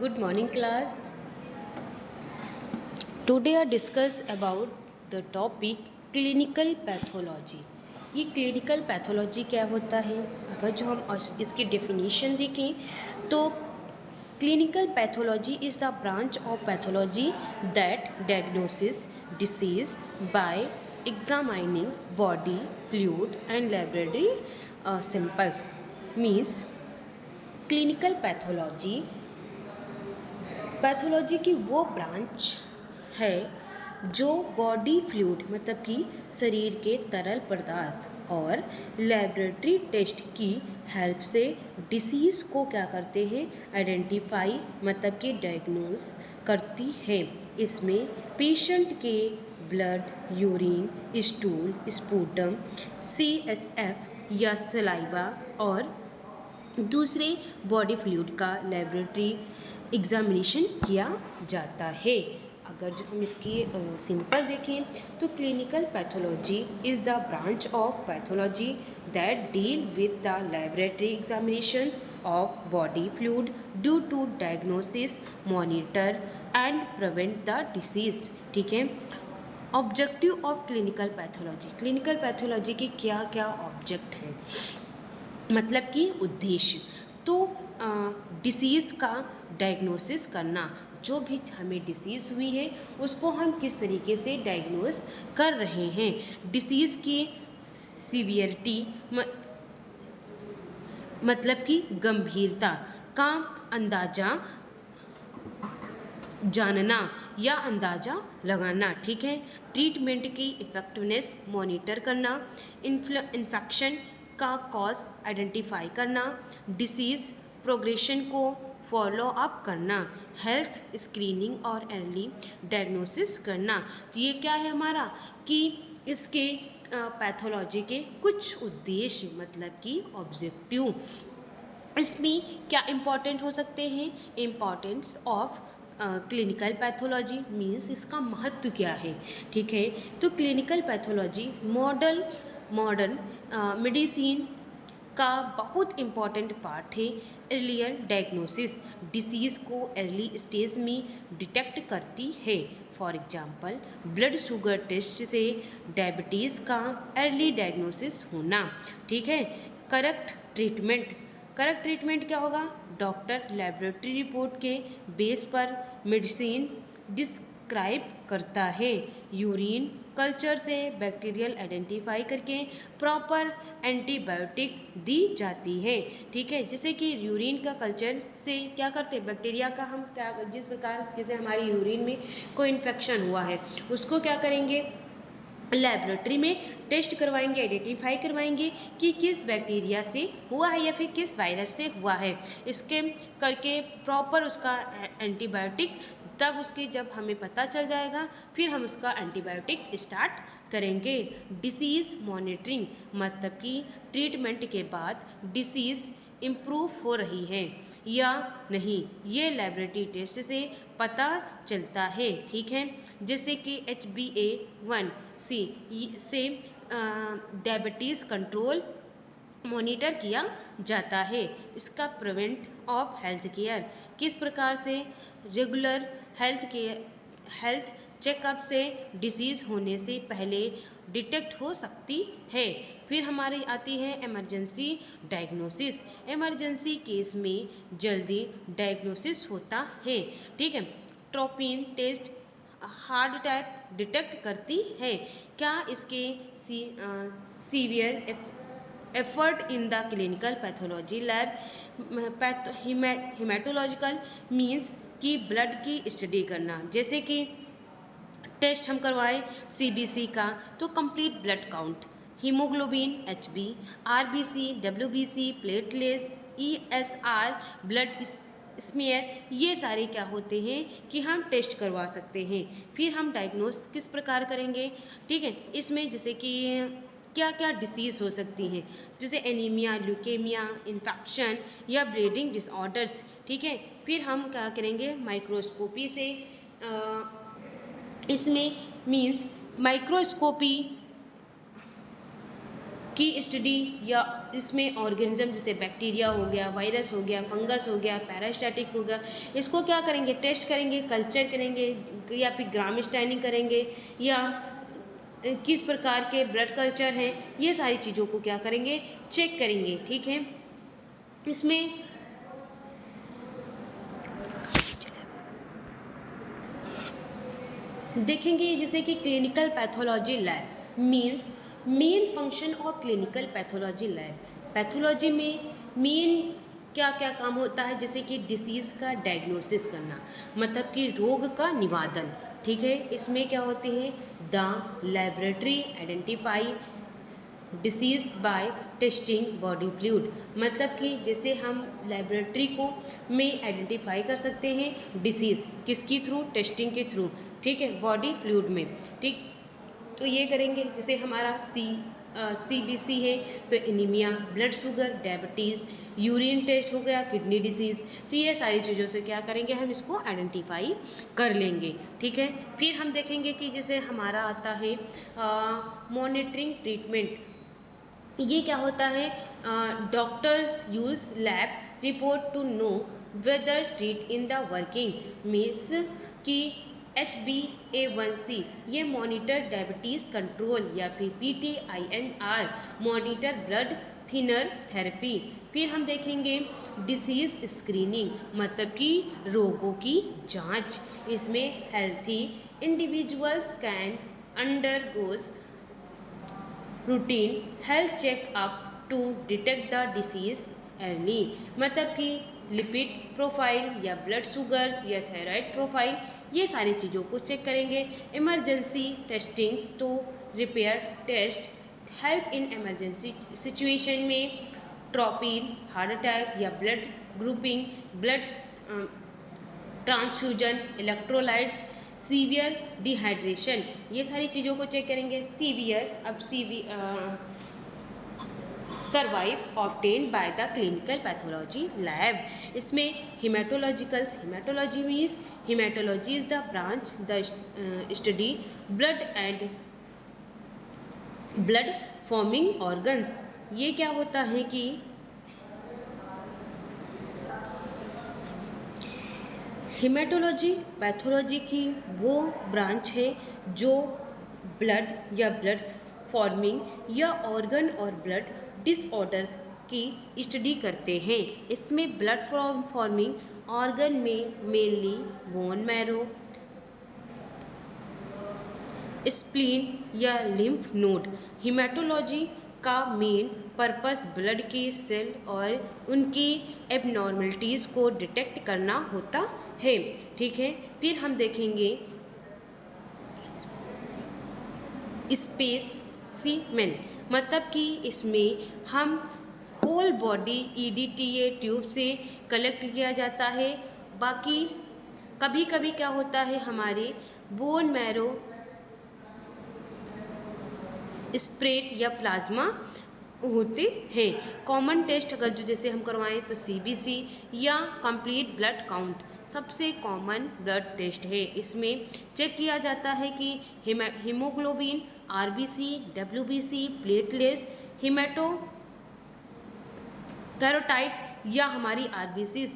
Good morning, class. Today I discuss about the topic clinical pathology. ये clinical pathology क्या होता है? अगर जो हम इसकी डेफिनेशन देखें तो clinical pathology is the branch of pathology that diagnosis disease by examining body fluid and laboratory samples. Means clinical pathology की वो ब्रांच है जो बॉडी फ्लूइड मतलब कि शरीर के तरल पदार्थ और लेबोरेटरी टेस्ट की हेल्प से डिसीज़ को क्या करते हैं, आइडेंटिफाई मतलब कि डायग्नोस करती है। इसमें पेशेंट के blood, urine, stool, sputum, CSF या सलाइवा और दूसरे बॉडी फ्लूइड का लेबोरेटरी एग्जामिनेशन किया जाता है। अगर जो हम इसकी सिंपल देखें तो clinical pathology is the branch of pathology that deal with the laboratory examination of body fluid due to diagnosis, monitor and prevent the disease. ठीक है। ऑब्जेक्टिव ऑफ क्लिनिकल पैथोलॉजी के क्या क्या ऑब्जेक्ट हैं, मतलब कि उद्देश्य। तो डिसीज़ का डायग्नोसिस करना, जो भी हमें डिसीज़ हुई है उसको हम किस तरीके से डायग्नोस कर रहे हैं, डिसीज़ की सीवियरिटी मतलब कि गंभीरता का अंदाज़ा जानना या अंदाज़ा लगाना। ठीक है। ट्रीटमेंट की इफ़ेक्टिवनेस मॉनिटर करना, इन्फेक्शन का कॉज आइडेंटिफाई करना, डिसीज़ प्रोग्रेशन को फॉलो अप करना, हेल्थ स्क्रीनिंग और अर्ली डायग्नोसिस करना। तो ये क्या है हमारा कि इसके पैथोलॉजी के कुछ उद्देश्य मतलब कि ऑब्जेक्टिव। इसमें क्या इम्पॉर्टेंट हो सकते हैं, importance of clinical pathology means इसका महत्व क्या है। ठीक है। तो क्लिनिकल पैथोलॉजी मॉडर्न मेडिसिन का बहुत इम्पॉर्टेंट पार्ट है। अर्लियर डायग्नोसिस डिसीज़ को अर्ली स्टेज में डिटेक्ट करती है। For example blood sugar test से डायबिटीज़ का अर्ली डायग्नोसिस होना। ठीक है। करेक्ट ट्रीटमेंट क्या होगा, डॉक्टर लेबोरेटरी रिपोर्ट के बेस पर मेडिसिन डिस्क्राइब करता है। यूरिन कल्चर से बैक्टीरियल आइडेंटिफाई करके प्रॉपर एंटीबायोटिक दी जाती है। ठीक है। जैसे कि यूरिन का कल्चर से क्या करते हैं, बैक्टीरिया का हम क्या, जिस प्रकार जैसे हमारी यूरिन में कोई इन्फेक्शन हुआ है उसको क्या करेंगे, लेबोरेटरी में टेस्ट करवाएंगे, आइडेंटिफाई करवाएंगे कि किस बैक्टीरिया से हुआ है या फिर किस वायरस से हुआ है। इसके करके प्रॉपर उसका एंटीबायोटिक, तब उसके जब हमें पता चल जाएगा फिर हम उसका एंटीबायोटिक स्टार्ट करेंगे। डिसीज़ मॉनिटरिंग मतलब कि ट्रीटमेंट के बाद डिसीज़ इम्प्रूव हो रही है या नहीं, ये लेबोरेटरी टेस्ट से पता चलता है। ठीक है। जैसे कि HbA1c से डायबिटीज़ कंट्रोल मॉनिटर किया जाता है। इसका प्रिवेंट ऑफ हेल्थ केयर किस प्रकार से, रेगुलर हेल्थ चेकअप से डिसीज़ होने से पहले डिटेक्ट हो सकती है। फिर हमारी आती है इमरजेंसी डायग्नोसिस। इमरजेंसी केस में जल्दी डायग्नोसिस होता है। ठीक है। Troponin test heart attack detect करती है। क्या इसके severe effort in the clinical pathology lab, haematological means कि ब्लड की स्टडी करना। जैसे कि टेस्ट हम करवाएं CBC का तो complete blood count, haemoglobin HB, RBC, WBC, platelets, ESR, blood smear, ये सारे क्या होते हैं कि हम टेस्ट करवा सकते हैं। फिर हम डायग्नोस किस प्रकार करेंगे। ठीक है। इसमें जैसे कि क्या क्या डिसीज़ हो सकती हैं, जैसे एनीमिया, ल्यूकेमिया, इन्फेक्शन या ब्लीडिंग डिसऑर्डर्स। ठीक है। फिर हम क्या करेंगे, माइक्रोस्कोपी से इसमें मीन्स माइक्रोस्कोपी की स्टडी या इसमें ऑर्गेनिज्म जैसे बैक्टीरिया हो गया, वायरस हो गया, फंगस हो गया, पैरास्टैटिक हो गया, इसको क्या करेंगे, टेस्ट करेंगे, कल्चर करेंगे या फिर ग्राम स्टैनिंग करेंगे या किस प्रकार के ब्लड कल्चर हैं, ये सारी चीज़ों को क्या करेंगे, चेक करेंगे। ठीक है, इसमें देखेंगे जैसे कि clinical pathology lab means main function of clinical pathology lab. Pathology में मेन क्या क्या काम होता है, जैसे कि डिसीज़ का डायग्नोसिस करना, मतलब कि रोग का निवारण। ठीक है, इसमें क्या होते हैं, the laboratory identify disease by testing body fluid, मतलब कि जैसे हम लेबोरेटरी को में आइडेंटिफाई कर सकते हैं डिसीज़ किसकी थ्रू, टेस्टिंग के थ्रू। ठीक है, बॉडी फ्लूइड में। ठीक, तो ये करेंगे, जैसे हमारा CBC है तो anaemia, blood sugar, diabetes, urine test हो गया, किडनी डिसीज़, तो ये सारी चीज़ों से क्या करेंगे, हम इसको आइडेंटिफाई कर लेंगे। ठीक है, फिर हम देखेंगे कि जैसे हमारा आता है मॉनिटरिंग ट्रीटमेंट। ये क्या होता है, doctors use lab report to know whether treat in the working means कि HbA1c ये मॉनिटर डायबिटीज़ कंट्रोल या फिर PTINR monitor blood thinner therapy. फिर हम देखेंगे डिसीज़ स्क्रीनिंग, मतलब कि रोगों की जांच। इसमें healthy individuals can undergoes routine health checkup to detect the disease early, मतलब कि लिपिड प्रोफाइल या ब्लड शुगर्स या थायराइड प्रोफाइल, ये सारी चीज़ों को चेक करेंगे। Emergency testings to repair test help in emergency situation में ट्रोपिन, हार्ट अटैक या blood grouping, blood transfusion, electrolytes, severe dehydration, ये सारी चीज़ों को चेक करेंगे। Survive obtain by the clinical pathology lab. इसमें haematology means haematology is the branch the study blood and blood forming organs. ये क्या होता है कि हिमेटोलॉजी पैथोलॉजी की वो ब्रांच है जो ब्लड या ब्लड फॉर्मिंग या ऑर्गन और ब्लड डिसऑर्डर्स की स्टडी करते हैं। इसमें ब्लड फॉर्मिंग ऑर्गन में मेनली बोन मैरो, स्प्लीन या लिम्फ नोड। हिमेटोलॉजी का मेन पर्पस ब्लड के सेल और उनकी एबनॉर्मलिटीज़ को डिटेक्ट करना होता है। ठीक है, फिर हम देखेंगे स्पेसिमेन, मतलब कि इसमें हम होल बॉडी EDTA ट्यूब से कलेक्ट किया जाता है। बाकी कभी कभी क्या होता है, हमारे बोन मैरो स्प्रेड या प्लाज्मा होते हैं। कॉमन टेस्ट अगर जो जैसे हम करवाएं तो CBC या कंप्लीट ब्लड काउंट सबसे कॉमन ब्लड टेस्ट है। इसमें चेक किया जाता है कि हीमोग्लोबिन, RBC, WBC, प्लेटलेट्स, हिमेटो कैरोटाइड या हमारी RBCs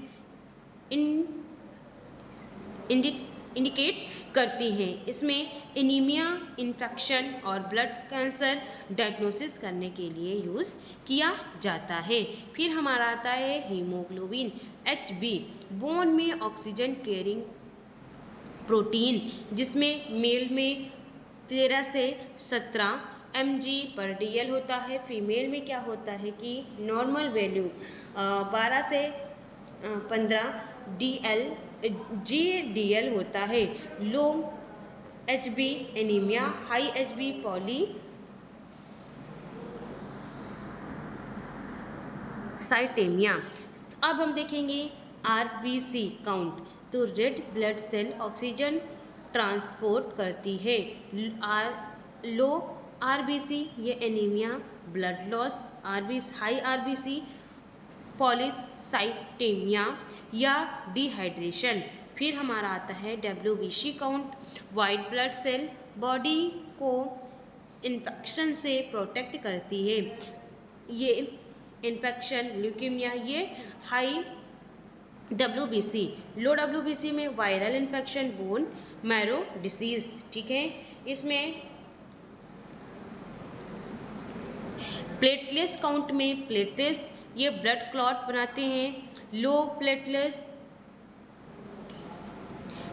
इंडिकेट करती हैं। इसमें एनीमिया, इन्फेक्शन और ब्लड कैंसर डायग्नोसिस करने के लिए यूज़ किया जाता है। फिर हमारा आता है हीमोग्लोबिन HB, बोन में ऑक्सीजन कैरिंग प्रोटीन, जिसमें मेल में 13 से 17 mg/dl होता है। फीमेल में क्या होता है कि नॉर्मल वैल्यू 12 से 15 GDL होता है। Low HB anaemia, high HB polycythaemia. अब हम देखेंगे RBC काउंट, तो red blood cell oxygen transport करती है। लो RBC ये anaemia, blood loss, high RBC polycythaemia या डिहाइड्रेशन। फिर हमारा आता है WBC count, white blood cell body को इन्फेक्शन से प्रोटेक्ट करती है। ये इन्फेक्शन ल्यूकेमिया, ये हाई WBC, लो WBC में viral infection, bone marrow disease, ठीक है। इसमें प्लेटलेट्स काउंट में प्लेटलेट्स ये ब्लड क्लॉट बनाते हैं। लो प्लेटलेट्स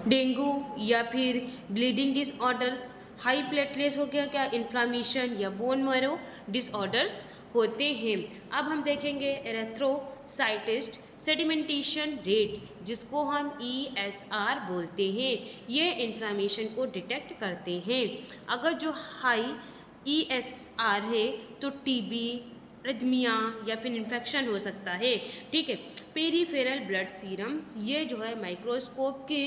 डेंगू या फिर ब्लीडिंग डिसऑर्डर्स, हाई प्लेटलेट्स हो गया क्या इन्फ्लामेशन या बोन मैरो डिसऑर्डर्स होते हैं। अब हम देखेंगे एरेथ्रोसाइटिस्ट सेडिमेंटेशन रेट, जिसको हम ESR बोलते हैं। ये इन्फ्लामेशन को डिटेक्ट करते हैं। अगर जो हाई ESR है तो TB, रिथमिया या फिर इन्फेक्शन हो सकता है, ठीक है। पेरीफेरल ब्लड सीरम, ये जो है माइक्रोस्कोप के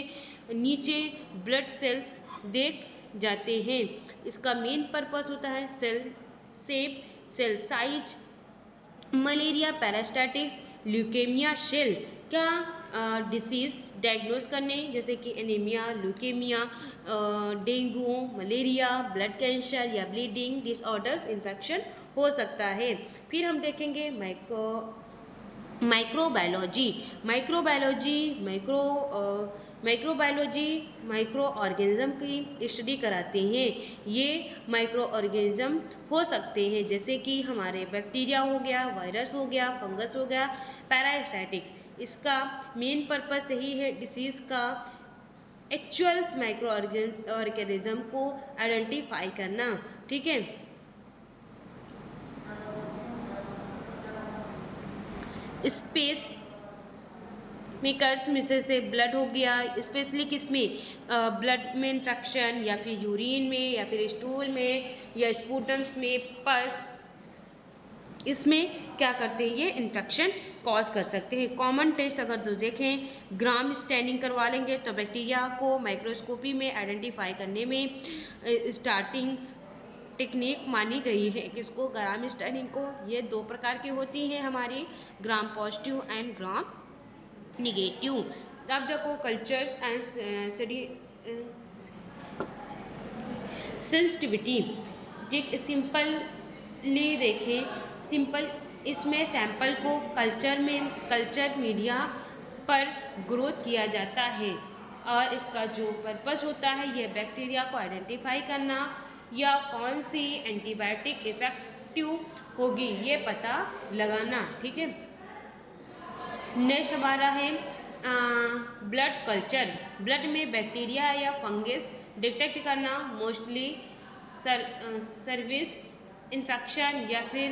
नीचे ब्लड सेल्स देख जाते हैं। इसका मेन पर्पस होता है cell shape, cell size, malaria parasitics, leukaemia shell क्या डिसीज़ डायग्नोस करने, जैसे कि anaemia, leukaemia, dengue, malaria, blood cancer या ब्लीडिंग डिसऑर्डर्स इन्फेक्शन हो सकता है। फिर हम देखेंगे माइक्रोबायोलॉजी। माइक्रो ऑर्गेनिज्म की स्टडी कराते हैं। ये माइक्रो ऑर्गेनिज्म हो सकते हैं जैसे कि हमारे बैक्टीरिया हो गया, वायरस हो गया, फंगस हो गया, पैरासाइटिक्स। इसका मेन पर्पस यही है डिसीज़ का एक्चुअल्स माइक्रो ऑर्गेनिज्म को आइडेंटिफाई करना, ठीक है। स्पेस मेकर्स में से ब्लड हो गया, स्पेशली किस में, ब्लड में इन्फेक्शन या फिर यूरिन में या फिर स्टूल में या स्पूटम्स में, पस, इसमें क्या करते हैं, ये इन्फेक्शन कॉज कर सकते हैं। कॉमन टेस्ट अगर तो देखें, ग्राम स्टैनिंग करवा लेंगे तो बैक्टीरिया को माइक्रोस्कोपी में आइडेंटिफाई करने में स्टार्टिंग टेक्निक मानी गई है। किसको, ग्राम स्टैनिंग को। ये दो प्रकार की होती हैं हमारी, gram positive and gram negative. अब देखो कल्चर्स एंड सेंसिटिविटी, एक सिंपली देखें, सिंपल इसमें सैंपल को कल्चर मीडिया पर ग्रोथ किया जाता है और इसका जो पर्पस होता है ये बैक्टीरिया को आइडेंटिफाई करना या कौन सी एंटीबायोटिक इफेक्टिव होगी ये पता लगाना, ठीक है। नेक्स्ट हमारा है ब्लड कल्चर। ब्लड में बैक्टीरिया या फंगस डिटेक्ट करना, मोस्टली सर्विस इन्फेक्शन या फिर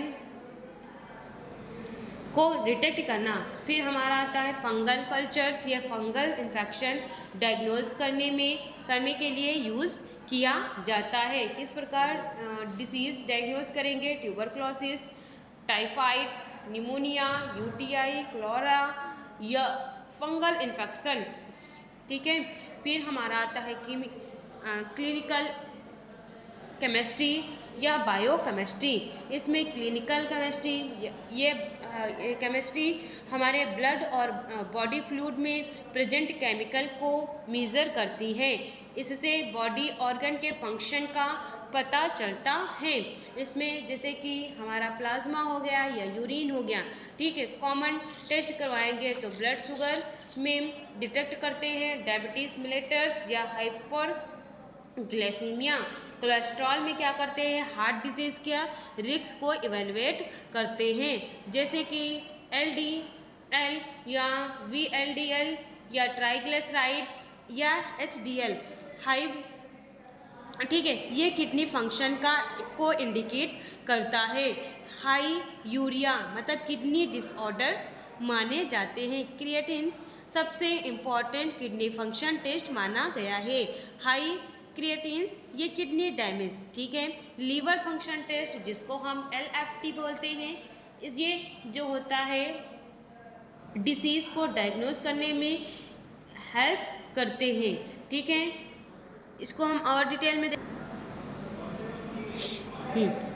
को डिटेक्ट करना। फिर हमारा आता है फंगल कल्चर्स, या फंगल इन्फेक्शन डायग्नोज करने के लिए यूज़ किया जाता है। किस प्रकार डिसीज़ डायग्नोज करेंगे, ट्यूबरक्लोसिस, टाइफाइड, निमोनिया, UTI, क्लोरा या फंगल इन्फेक्शन, ठीक है। फिर हमारा आता है क्लिनिकल केमिस्ट्री या बायोकेमिस्ट्री। इसमें क्लिनिकल केमिस्ट्री, ये केमिस्ट्री हमारे ब्लड और बॉडी फ्लूइड में प्रेजेंट केमिकल को मेज़र करती है। इससे बॉडी ऑर्गन के फंक्शन का पता चलता है। इसमें जैसे कि हमारा प्लाज्मा हो गया या यूरिन हो गया, ठीक है। कॉमन टेस्ट करवाएंगे तो ब्लड शुगर में डिटेक्ट करते हैं, डायबिटीज़ मिलेटस या हाइपर ग्लाइसीमिया। कोलेस्ट्रॉल में क्या करते हैं, हार्ट डिजीज़ क्या रिस्क को इवेलुएट करते हैं, जैसे कि LDL या VLDL या ट्राइग्लिसराइड या HDL हाई, ठीक है। ये किडनी फंक्शन को इंडिकेट करता है। हाई यूरिया मतलब किडनी डिसऑर्डर्स माने जाते हैं। क्रिएटिन सबसे इम्पॉर्टेंट किडनी फंक्शन टेस्ट माना गया है। हाई क्रिएटिन्स ये किडनी डैमेज, ठीक है। लीवर फंक्शन टेस्ट जिसको हम LFT बोलते हैं, ये जो होता है डिसीज़ को डायग्नोज करने में हेल्प करते हैं, ठीक है। इसको हम और डिटेल में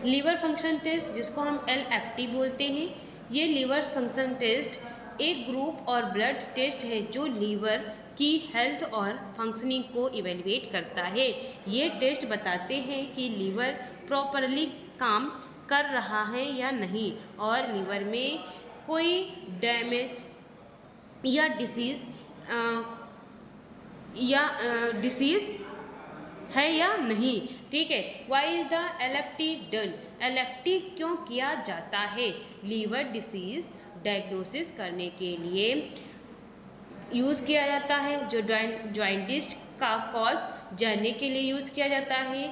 लीवर फंक्शन टेस्ट जिसको हम LFT बोलते हैं, ये लीवर फंक्शन टेस्ट एक ग्रुप और ब्लड टेस्ट है जो लीवर की हेल्थ और फंक्शनिंग को इवेलुएट करता है। ये टेस्ट बताते हैं कि लीवर प्रॉपरली काम कर रहा है या नहीं और लीवर में कोई डैमेज या डिसीज़ है या नहीं। ठीक है। Why is the LFT done? LFT क्यों किया जाता है? लीवर डिसीज डायग्नोसिस करने के लिए यूज़ किया जाता है। जो जॉइंटिस्ट का कॉज जानने के लिए यूज़ किया जाता है।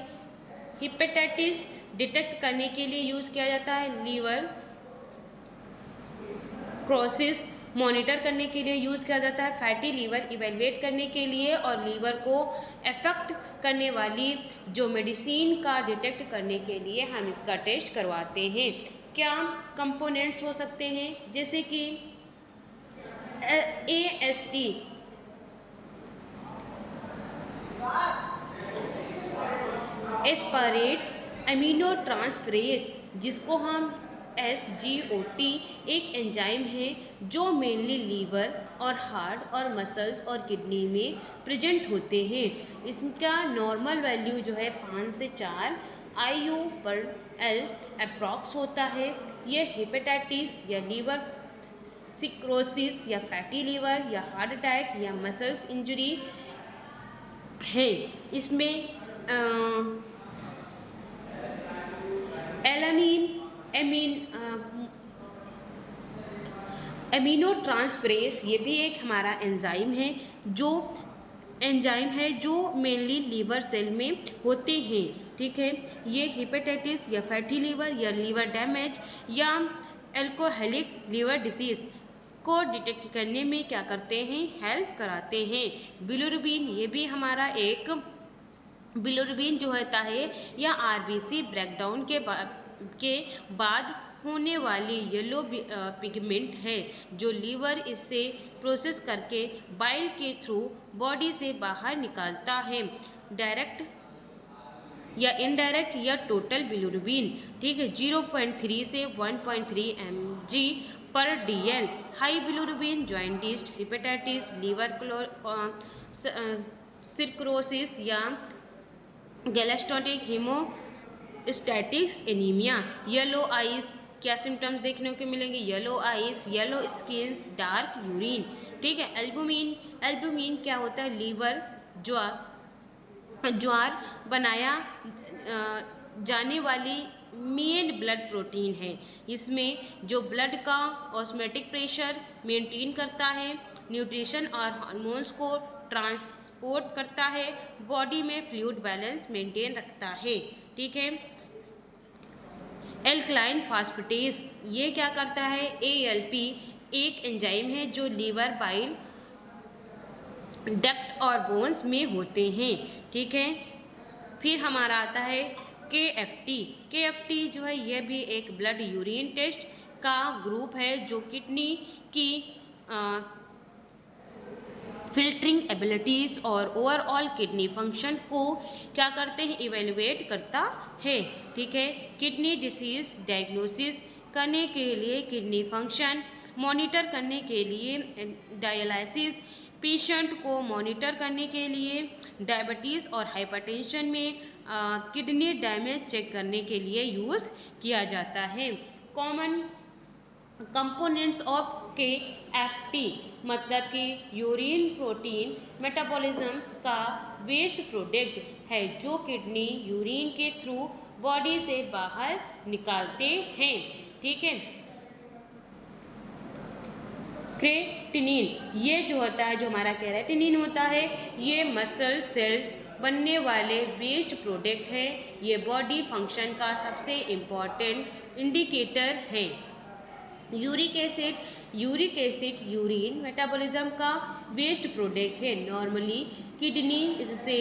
हेपेटाइटिस डिटेक्ट करने के लिए यूज़ किया जाता है। लीवर क्रोसिस मॉनिटर करने के लिए यूज़ किया जाता है। फैटी लीवर इवेलुएट करने के लिए और लीवर को अफेक्ट करने वाली जो मेडिसिन का डिटेक्ट करने के लिए हम इसका टेस्ट करवाते हैं। क्या कंपोनेंट्स हो सकते हैं? जैसे कि AST एस्पारेट अमीनो ट्रांसफरेज, जिसको हम SGOT, एक एंजाइम है जो मेनली लीवर और हार्ट और मसल्स और किडनी में प्रेजेंट होते हैं। इसका नॉर्मल वैल्यू जो है 5 से 4 IU/L अप्रॉक्स होता है। यह हेपेटाइटिस या लीवर सिक्रोसिस या फैटी लीवर या हार्ट अटैक या मसल्स इंजरी है। इसमें एलानिन एमिनो ट्रांसफरेज, ये भी एक हमारा एंजाइम है जो मेनली लीवर सेल में होते हैं। ठीक है। ये हेपेटाइटिस या फैटी लीवर या लीवर डैमेज या अल्कोहलिक लीवर डिसीज को डिटेक्ट करने में क्या करते हैं? हेल्प कराते हैं। बिलिरुबिन, ये भी हमारा एक बिलिरुबिन जो होता है या RBC ब्रेकडाउन के बाद होने वाली येलो पिगमेंट है जो लीवर इससे प्रोसेस करके बाइल के थ्रू बॉडी से बाहर निकालता है। डायरेक्ट या इनडायरेक्ट या टोटल बिलिरुबिन, ठीक है, 0.3 से 1.3 mg/dl। High bilirubin jaundice, hepatitis, liver cirrhosis या गैलेस्टोटिक हेमोस्टैटिक्स एनीमिया। येलो आइज, क्या सिम्टम्स देखने को मिलेंगे? Yellow eyes, yellow skins, dark urine. ठीक है। एल्बुमिन क्या होता है? लीवर ज्वार बनाया जाने वाली मेन ब्लड प्रोटीन है। इसमें जो ब्लड का ऑस्मोटिक प्रेशर मेंटेन करता है, न्यूट्रिशन और हार्मोन्स को ट्रांसपोर्ट करता है, बॉडी में फ्लूइड बैलेंस मेंटेन रखता है। ठीक है। एल्कलाइन फास्फेटेस, ये क्या करता है? ALP एक एंजाइम है जो लीवर बाइल डक्ट और बोन्स में होते हैं। ठीक है। फिर हमारा आता है KFT जो है यह भी एक ब्लड यूरिन टेस्ट का ग्रुप है जो किडनी की फिल्टरिंग एबिलिटीज़ और ओवरऑल किडनी फंक्शन को क्या करते हैं? इवेलुएट करता है। ठीक है। किडनी डिसीज डायग्नोसिस करने के लिए, किडनी फंक्शन मॉनिटर करने के लिए, डायलिसिस पेशेंट को मॉनिटर करने के लिए, डायबिटीज़ और हाइपरटेंशन में किडनी डैमेज चेक करने के लिए यूज़ किया जाता है। कॉमन कंपोनेंट्स ऑफ KFT मतलब कि यूरिन प्रोटीन मेटाबॉलिज्म्स का वेस्ट प्रोडक्ट है जो किडनी यूरिन के थ्रू बॉडी से बाहर निकालते हैं। ठीक है। क्रेटिनिन, ये जो होता है, जो हमारा केराटिनिन होता है, ये मसल सेल बनने वाले वेस्ट प्रोडक्ट है। ये बॉडी फंक्शन का सबसे इम्पॉर्टेंट इंडिकेटर है। यूरिक एसिड यूरिन मेटाबॉलिज्म का वेस्ट प्रोडक्ट है। नॉर्मली किडनी इससे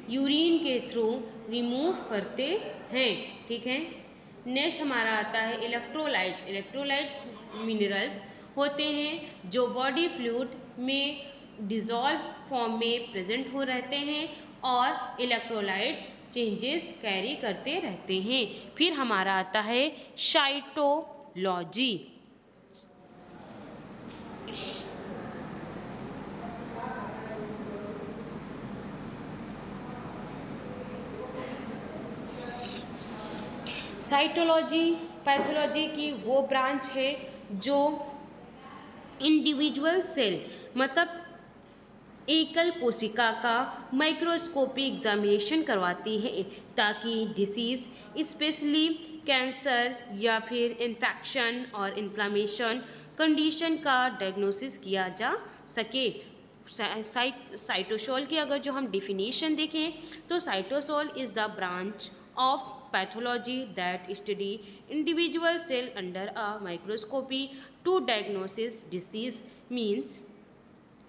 यूरिन के थ्रू रिमूव करते हैं। ठीक है। नेक्स्ट हमारा आता है इलेक्ट्रोलाइट्स मिनरल्स होते हैं जो बॉडी फ्लूइड में डिज़ोल्व फॉर्म में प्रेजेंट हो रहते हैं और इलेक्ट्रोलाइट चेंजेस कैरी करते रहते हैं। फिर हमारा आता है साइटोलॉजी। साइटोलॉजी पैथोलॉजी की वो ब्रांच है जो इंडिविजुअल सेल मतलब एकल कोशिका का माइक्रोस्कोपी एग्जामिनेशन करवाती है ताकि डिसीज़ स्पेशली कैंसर या फिर इन्फेक्शन और इन्फ्लामेशन कंडीशन का डायग्नोसिस किया जा सके। साइटोसोल की अगर जो हम डिफिनीशन देखें तो cytosol is the branch of pathology that study individual cell under a microscopy to diagnosis disease means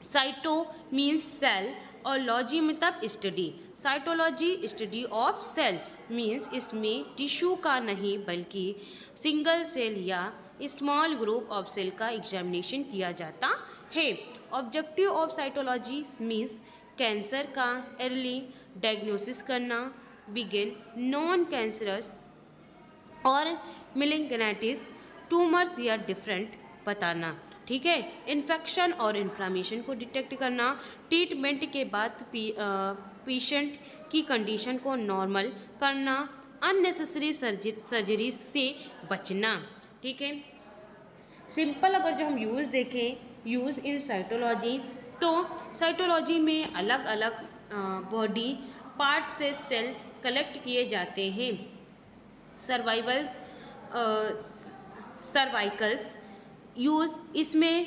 cyto means cell और लॉजी मतलब study. Cytology study of cell means इसमें टिश्यू का नहीं बल्कि सिंगल सेल या small group of cell का examination किया जाता है। Objective of cytology means cancer का अर्ली डायग्नोसिस करना, बिगिन नॉन कैंसरस और मिलिंगनाइटिस ट्यूमर्स या डिफरेंट बताना, ठीक है। इन्फेक्शन और इन्फ्लामेशन को डिटेक्ट करना, ट्रीटमेंट के बाद पेशेंट की कंडीशन को नॉर्मल करना, अननेसेसरी सर्जरी से बचना, ठीक है। सिंपल अगर जो हम यूज़ देखें यूज़ इन साइटोलॉजी तो साइटोलॉजी में अलग अलग बॉडी पार्ट से सेल कलेक्ट किए जाते हैं। सर्वाइकल्स यूज़ इसमें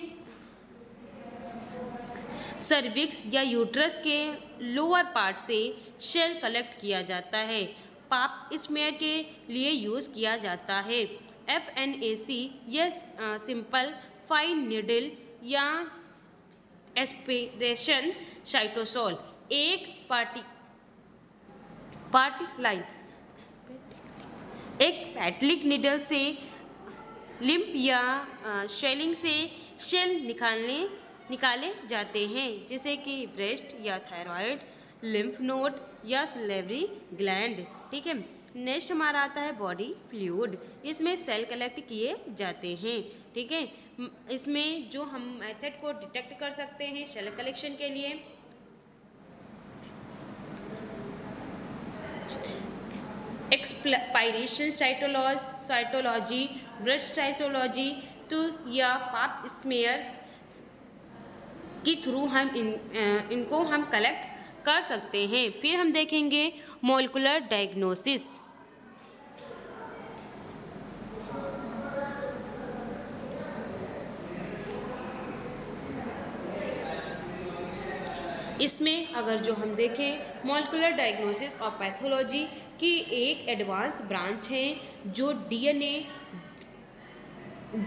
सर्विक्स या यूट्रस के लोअर पार्ट से शेल कलेक्ट किया जाता है। पाप स्मेयर के लिए यूज़ किया जाता है। FNAC यह सिंपल फाइन नीडल या एस्पिरेशन साइटोसोल एक पैटलिक निडल से लिम्फ या स्वेलिंग से शेल निकाले जाते हैं जैसे कि ब्रेस्ट या थायराइड, लिम्फ नोड या सलेवरी ग्लैंड, ठीक है। नेक्स्ट हमारा आता है बॉडी फ्लूइड, इसमें सेल कलेक्ट किए जाते हैं, ठीक है। इसमें जो हम मेथड को डिटेक्ट कर सकते हैं सेल कलेक्शन के लिए एक्सपायरेशन साइटोलॉजी, ब्रेस्ट साइटोलॉजी तो या पाप स्मेयर्स के थ्रू हम इनको हम कलेक्ट कर सकते हैं। फिर हम देखेंगे मॉलिक्यूलर डायग्नोसिस। इसमें अगर जो हम देखें मॉलिक्यूलर डायग्नोसिस और पैथोलॉजी की एक एडवांस ब्रांच है जो DNA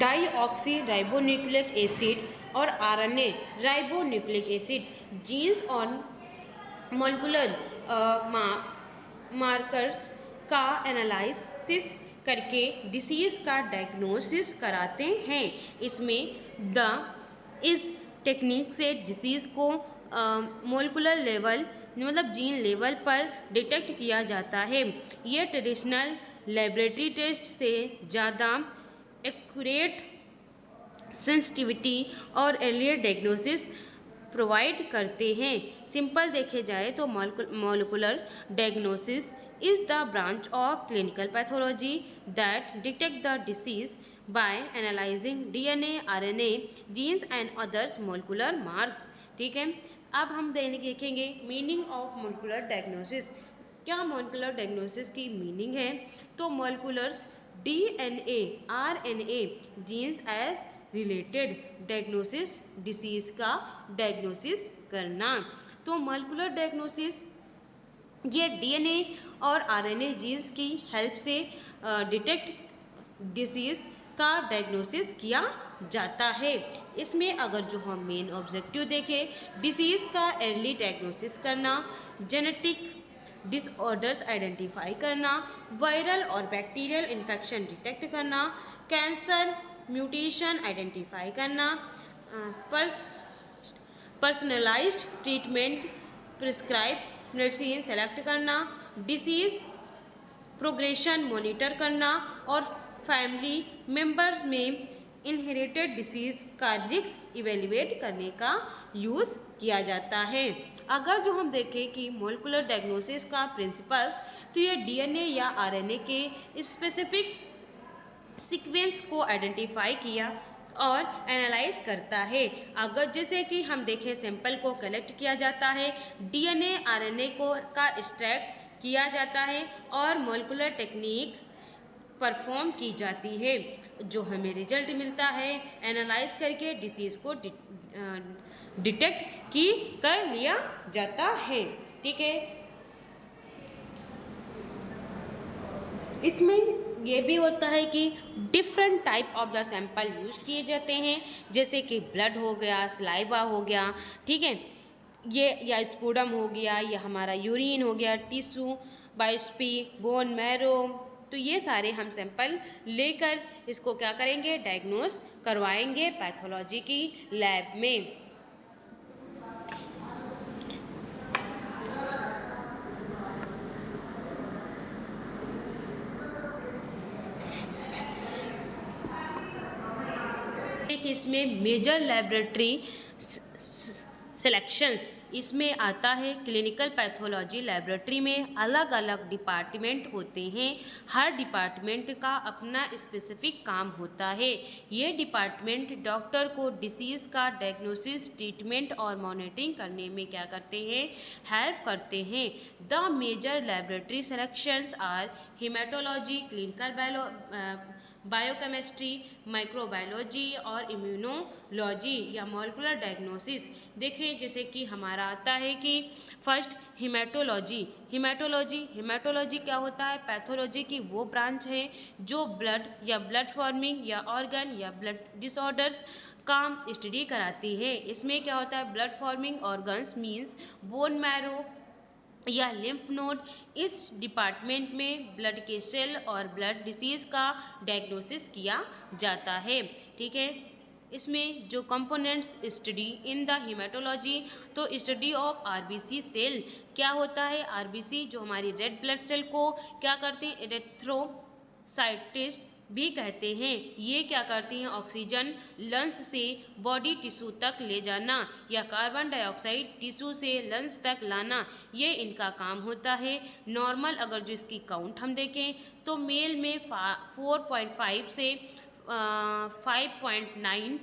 डाईऑक्सी राइबोन्यूक्लिक एसिड और RNA राइबोन्यूक्लिक एसिड जीन्स और मॉलिक्यूलर मार्कर्स का एनालिसिस करके डिसीज का डायग्नोसिस कराते हैं। इसमें इस टेक्निक से डिसीज़ को मॉलिक्यूलर लेवल मतलब जीन लेवल पर डिटेक्ट किया जाता है। ये ट्रेडिशनल लेबोरेटरी टेस्ट से ज़्यादा एक्यूरेट सेंसिटिविटी और अर्लियर डायग्नोसिस प्रोवाइड करते हैं। सिंपल देखे जाए तो molecular diagnosis is the branch of clinical pathology that detect the disease by analyzing DNA, RNA, genes and others molecular mark, ठीक है। अब हम देखेंगे मीनिंग ऑफ मॉलिक्यूलर डायग्नोसिस। क्या मॉलिक्यूलर डायग्नोसिस की मीनिंग है तो moleculars DNA, RNA genes as related diagnosis disease का डायग्नोसिस करना। तो मॉलिक्यूलर डायग्नोसिस ये DNA और RNA जीन्स की हेल्प से डिटेक्ट डिसीज़ का डायग्नोसिस किया जाता है। इसमें अगर जो हम मेन ऑब्जेक्टिव देखें डिसीज़ का अर्ली डायग्नोसिस करना, जेनेटिक डिसऑर्डर्स आइडेंटिफाई करना, वायरल और बैक्टीरियल इन्फेक्शन डिटेक्ट करना, कैंसर म्यूटेशन आइडेंटिफाई करना, personalised treatment prescribe medicine select करना, डिसीज़ प्रोग्रेशन मॉनिटर करना और फैमिली मेम्बर्स में इनहेरिटेड डिसीज़ का रिस्क इवेल्युएट करने का यूज़ किया जाता है। अगर जो हम देखें कि मोलिकुलर डायग्नोसिस का प्रिंसिपल्स, तो ये डीएनए या आरएनए के स्पेसिफिक सीक्वेंस को आइडेंटिफाई किया और एनालाइज करता है। अगर जैसे कि हम देखें सैंपल को कलेक्ट किया जाता है, डीएनए आरएनए को का एक्सट्रैक्ट किया जाता है और मोलिकुलर टेक्निक्स परफॉर्म की जाती है। जो हमें रिजल्ट मिलता है एनालाइज करके डिसीज़ को डिटेक्ट की कर लिया जाता है। ठीक है, इसमें ये भी होता है कि different type of the sample use किए जाते हैं, जैसे कि ब्लड हो गया, सलाइवा हो गया, ठीक है, ये या स्पूडम हो गया, या हमारा यूरिन हो गया, टिश्यू, बायोप्सी, बोन मैरो। तो ये सारे हम सैंपल लेकर इसको क्या करेंगे, डायग्नोस करवाएंगे पैथोलॉजी की लैब में। इसमें मेजर लेबोरेटरी सिलेक्शंस इसमें आता है। क्लिनिकल पैथोलॉजी लेबोरेटरी में अलग अलग डिपार्टमेंट होते हैं। हर डिपार्टमेंट का अपना स्पेसिफिक काम होता है। ये डिपार्टमेंट डॉक्टर को डिसीज़ का डायग्नोसिस, ट्रीटमेंट और मॉनिटरिंग करने में क्या करते हैं, हेल्प करते हैं। The major laboratory selections are haematology, clinical biochemistry, microbiology और इम्यूनोलॉजी या मॉलिक्यूलर डायग्नोसिस। देखें जैसे कि हमारा आता है कि फर्स्ट हेमाटोलॉजी। हेमाटोलॉजी क्या होता है, पैथोलॉजी की वो ब्रांच है जो ब्लड या ब्लड फॉर्मिंग या ऑर्गन या ब्लड डिसऑर्डर्स का स्टडी कराती है। इसमें क्या होता है, blood forming organs means bone marrow या लिम्फ नोड। इस डिपार्टमेंट में ब्लड के सेल और ब्लड डिसीज़ का डायग्नोसिस किया जाता है। ठीक है, इसमें जो components study in the haematology, तो स्टडी ऑफ आरबीसी सेल क्या होता है, आरबीसी जो हमारी रेड ब्लड सेल को क्या करते हैं, एरिथ्रोसाइटिस भी कहते हैं। ये क्या करती हैं, ऑक्सीजन लंग्स से बॉडी टिश्यू तक ले जाना या कार्बन डाइऑक्साइड टिश्यू से लंग्स तक लाना, ये इनका काम होता है। नॉर्मल अगर जो इसकी काउंट हम देखें तो मेल में 4.5 से 5.9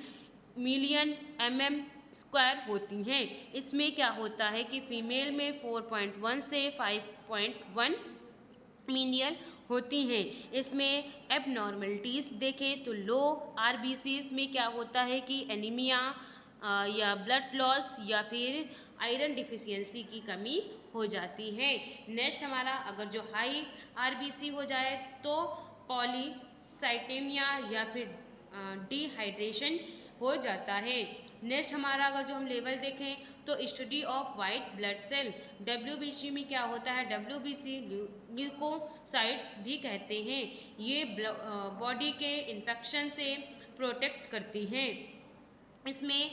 मिलियन mm² होती हैं। इसमें क्या होता है कि फीमेल में 4.1 से 5.1 मिलियन होती हैं। इसमें एबनॉर्मलिटीज़ देखें तो लो आरबीसीज में क्या होता है कि एनीमिया या ब्लड लॉस या फिर आयरन डिफिशियंसी की कमी हो जाती है। नेक्स्ट हमारा अगर जो हाई आरबीसी हो जाए तो पॉलीसाइटेमिया या फिर डिहाइड्रेशन हो जाता है। नेक्स्ट हमारा अगर जो हम लेवल देखें तो study of white blood cell, WBC में क्या होता है, डब्ल्यूबीसी ल्यूकोसाइट्स भी कहते हैं। ये बॉडी के इन्फेक्शन से प्रोटेक्ट करती हैं। इसमें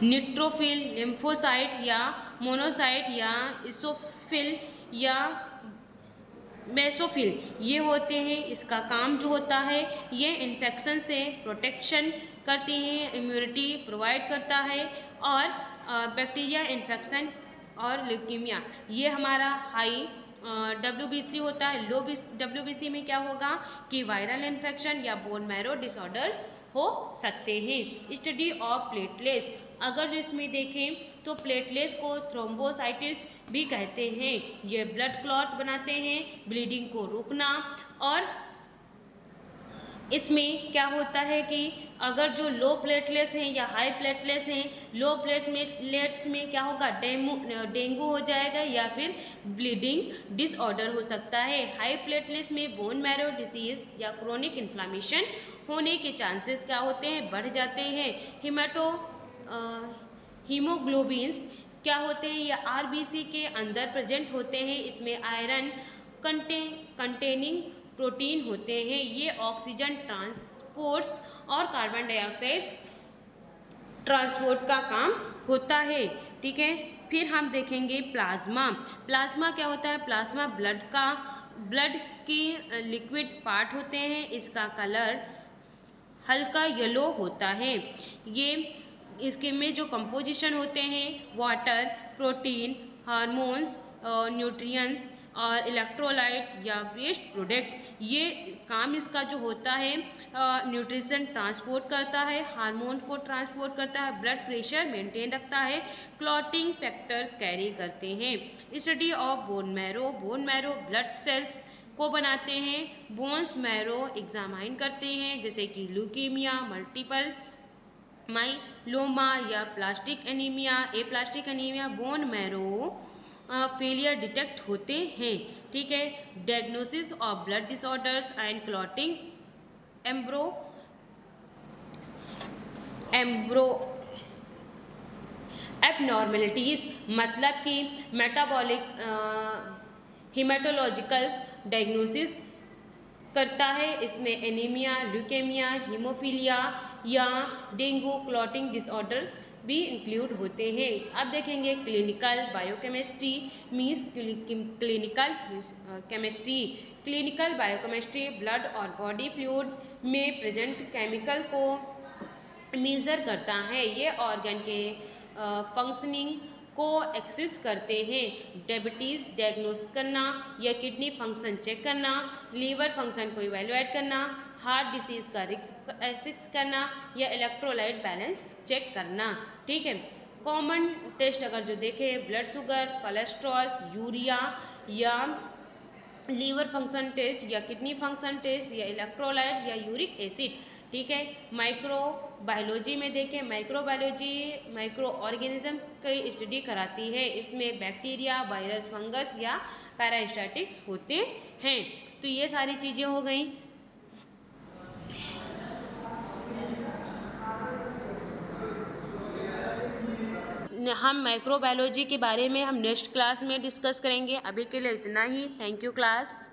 न्यूट्रोफिल, लिम्फोसाइट या मोनोसाइट या इसोफिल या बेसोफिल ये होते हैं। इसका काम जो होता है ये इन्फेक्शन से प्रोटेक्शन करती हैं, इम्यूनिटी प्रोवाइड करता है और बैक्टीरिया इन्फेक्शन और ल्यूकीमिया ये हमारा हाई डब्ल्यूबीसी होता है। लो डब्ल्यूबीसी में क्या होगा कि वायरल इन्फेक्शन या बोन मैरो डिसऑर्डर्स हो सकते हैं। स्टडी ऑफ प्लेटलेट्स, अगर जो इसमें देखें तो प्लेटलेट्स को थ्रोम्बोसाइटिस भी कहते हैं। ये ब्लड क्लॉट बनाते हैं, ब्लीडिंग को रोकना। और इसमें क्या होता है कि अगर जो लो प्लेटलेट्स हैं या हाई प्लेटलेट्स हैं, लो प्लेटलेट्स में क्या होगा, डेंगू हो जाएगा या फिर ब्लीडिंग डिसऑर्डर हो सकता है। हाई प्लेटलेट्स में बोन मैरो डिसीज़ या क्रोनिक इन्फ्लामेशन होने के चांसेस क्या होते हैं, बढ़ जाते हैं। हीमोग्लोबिन्स क्या होते हैं, या आरबीसी के अंदर प्रेजेंट होते हैं। इसमें आयरन कंटेनिंग प्रोटीन होते हैं। ये ऑक्सीजन ट्रांसपोर्ट्स और कार्बन डाइऑक्साइड ट्रांसपोर्ट का काम होता है। ठीक है, फिर हम देखेंगे प्लाज्मा। प्लाज्मा क्या होता है, प्लाज्मा ब्लड की लिक्विड पार्ट होते हैं। इसका कलर हल्का येलो होता है। ये इसके में जो कंपोजिशन होते हैं वाटर, प्रोटीन, हार्मोन्स, न्यूट्रिएंट्स और इलेक्ट्रोलाइट या वेस्ट प्रोडक्ट, ये काम इसका जो होता है न्यूट्रिशन ट्रांसपोर्ट करता है, हार्मोन को ट्रांसपोर्ट करता है, ब्लड प्रेशर मेंटेन रखता है, क्लॉटिंग फैक्टर्स कैरी करते हैं। Study of bone marrow, bone marrow blood cells को बनाते हैं, बोन्स मैरो एग्जामाइन करते हैं, जैसे कि ल्यूकीमिया, मल्टीपल माइलोमा या plastic anaemia, aplastic anaemia, bone marrow failure detect होते हैं। ठीक है, diagnosis of blood disorders and clotting एम्ब्रो abnormalities, मतलब कि मेटाबॉलिक हिमेटोलॉजिकल्स डायग्नोसिस करता है। इसमें एनीमिया, ल्यूकेमिया, हीमोफीलिया या डेंगू क्लॉटिंग डिसऑर्डर्स भी इंक्लूड होते हैं। अब देखेंगे clinical biochemistry means clinical chemistry. Clinical biochemistry blood और बॉडी फ्लूइड में प्रेजेंट केमिकल को मेज़र करता है। ये ऑर्गन के फंक्शनिंग को एक्सेस करते हैं। डायबिटीज़ डायग्नोस करना या किडनी फंक्शन चेक करना, लीवर फंक्शन को इवेलुएट करना, हार्ट डिसीज़ का रिस्क एसेस करना या इलेक्ट्रोलाइट बैलेंस चेक करना। ठीक है, कॉमन टेस्ट अगर जो देखें ब्लड शुगर, कोलेस्ट्रॉल, यूरिया या लीवर फंक्शन टेस्ट या किडनी फंक्शन टेस्ट या इलेक्ट्रोलाइट या यूरिक एसिड। ठीक है, माइक्रो बायोलॉजी में देखें, माइक्रोबायोलॉजी माइक्रो ऑर्गेनिज्म की स्टडी कराती है। इसमें बैक्टीरिया, वायरस, फंगस या पैरास्टाटिक्स होते हैं। तो ये सारी चीज़ें हो गई। हम माइक्रोबायोलॉजी के बारे में हम नेक्स्ट क्लास में डिस्कस करेंगे। अभी के लिए इतना ही। Thank you class.